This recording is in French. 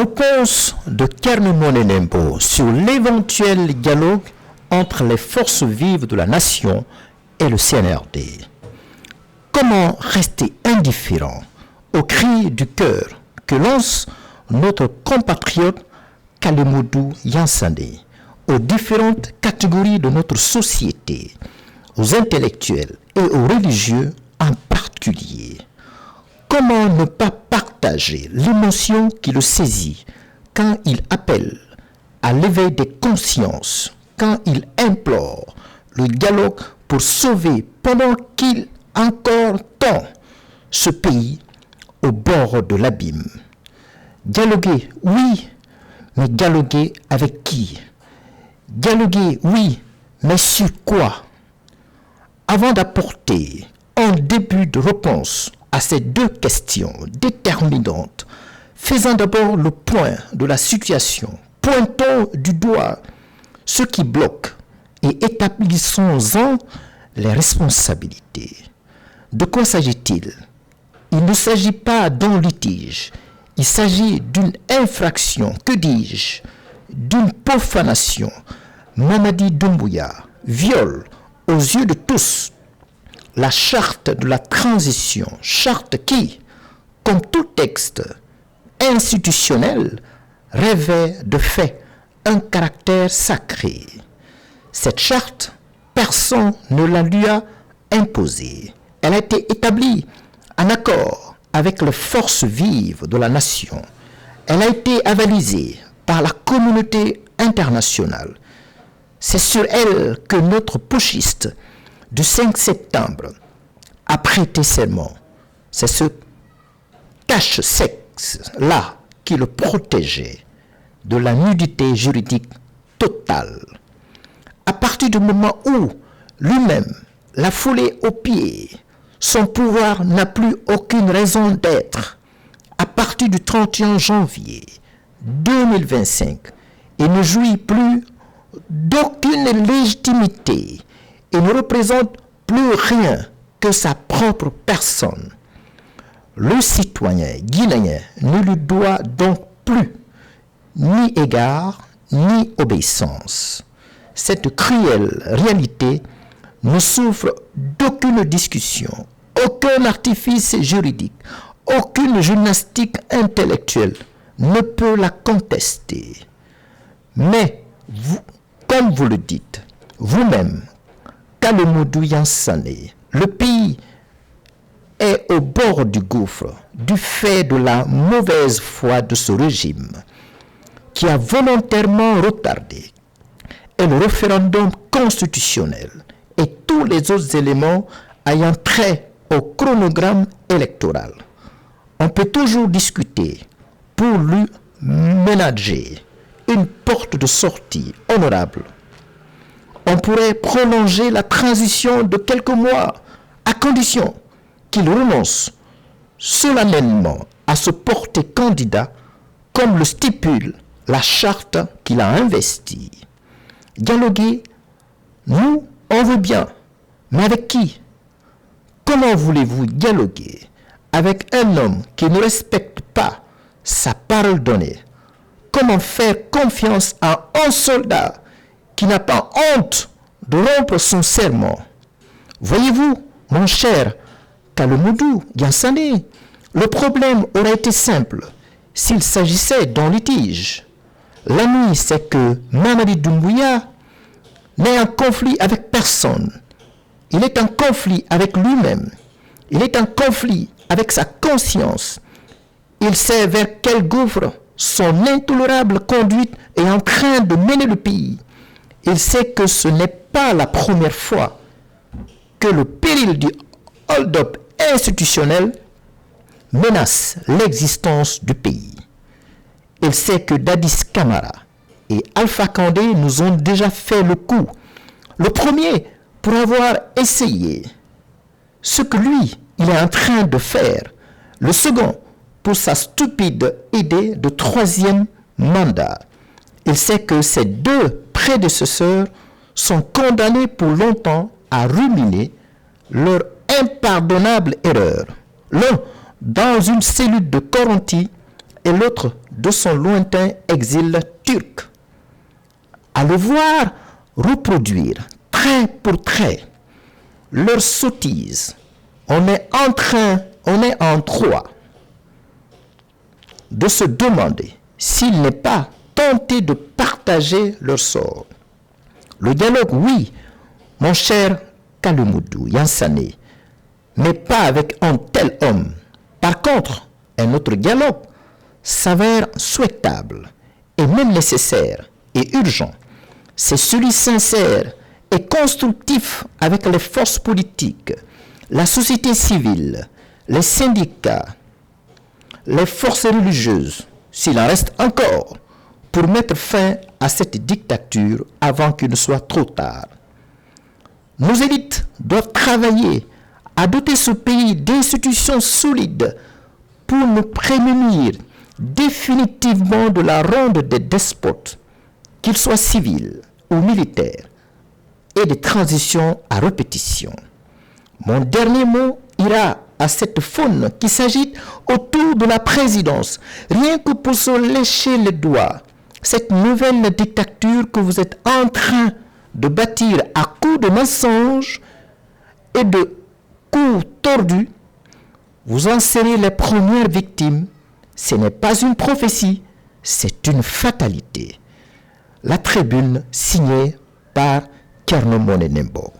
réponse de Kermimone Nembo sur l'éventuel dialogue entre les forces vives de la nation et le CNRD. Comment rester indifférent aux cris du cœur que lance notre compatriote Kalemodou Yansandé aux différentes catégories de notre société, aux intellectuels et aux religieux en particulier? Comment ne pas partager l'émotion qui le saisit quand il appelle à l'éveil des consciences, quand il implore le dialogue pour sauver pendant qu'il encore tend ce pays au bord de l'abîme? Dialoguer, oui, mais dialoguer avec qui? Dialoguer, oui, mais sur quoi? Avant d'apporter un début de réponse à ces deux questions déterminantes, faisons d'abord le point de la situation, pointons du doigt ce qui bloque et établissons-en les responsabilités. De quoi s'agit-il? Il ne s'agit pas d'un litige, il s'agit d'une infraction, que dis-je, d'une profanation. Mamadi Doumbouya viole aux yeux de tous la charte de la transition, charte qui, comme tout texte institutionnel, revêt de fait un caractère sacré. Cette charte, personne ne la lui a imposée. Elle a été établie en accord avec les forces vives de la nation. Elle a été avalisée par la communauté internationale. C'est sur elle que notre putschiste du 5 septembre a prêté serment. C'est ce cache-sexe-là qui le protégeait de la nudité juridique totale. À partir du moment où lui-même l'a foulé aux pieds, son pouvoir n'a plus aucune raison d'être. À partir du 31 janvier 2025, il ne jouit plus d'aucune légitimité et ne représente plus rien que sa propre personne. Le citoyen guinéen ne lui doit donc plus ni égard ni obéissance. Cette cruelle réalité ne souffre d'aucune discussion, aucun artifice juridique, aucune gymnastique intellectuelle ne peut la contester. Mais, vous, comme vous le dites, vous-même, Kalemodou Yansandé, le pays est au bord du gouffre du fait de la mauvaise foi de ce régime qui a volontairement retardé et le référendum constitutionnel et tous les autres éléments ayant trait au chronogramme électoral. On peut toujours discuter pour lui ménager une porte de sortie honorable. On pourrait prolonger la transition de quelques mois à condition qu'il renonce solennellement à se porter candidat comme le stipule la charte qu'il a investie. Dialoguer, nous, on veut bien, mais avec qui? Comment voulez-vous dialoguer avec un homme qui ne respecte pas sa parole donnée? Comment faire confiance à un soldat qui n'a pas honte de rompre son serment? Voyez-vous, mon cher Kalemodou Yansandé, le problème aurait été simple s'il s'agissait d'un litige. L'ennui, c'est que Mamadi Doumbouya n'est en conflit avec personne. Il est en conflit avec lui-même. Il est en conflit avec sa conscience. Il sait vers quel gouffre son intolérable conduite est en train de mener le pays. Il sait que ce n'est pas la première fois que le péril du hold-up institutionnel menace l'existence du pays. Il sait que Dadis Camara et Alpha Condé nous ont déjà fait le coup. Le premier pour avoir essayé ce que lui, il est en train de faire. Le second pour sa stupide idée de troisième mandat. Il sait que ces deux prédécesseurs sont condamnés pour longtemps à ruminer leur impardonnable erreur. L'un dans une cellule de Coronti et l'autre de son lointain exil turc. À le voir reproduire trait pour trait leurs sottises, on est en droit de se demander s'il n'est pas tenté de partager leur sort. Le dialogue, oui, mon cher Kaloumodou Yansane, mais pas avec un tel homme. Par contre, un autre dialogue s'avère souhaitable et même nécessaire et urgent. C'est celui sincère et constructif avec les forces politiques, la société civile, les syndicats, les forces religieuses, s'il en reste encore, pour mettre fin à cette dictature avant qu'il ne soit trop tard. Nos élites doivent travailler à doter ce pays d'institutions solides pour nous prémunir définitivement de la ronde des despotes, qu'ils soient civils ou militaires, et des transitions à répétition. Mon dernier mot ira à cette faune qui s'agite autour de la présidence, rien que pour se lécher les doigts. Cette nouvelle dictature que vous êtes en train de bâtir à coups de mensonges et de coups tordus, vous en serez les premières victimes. Ce n'est pas une prophétie, c'est une fatalité. La tribune signée par Kernomone Nembo.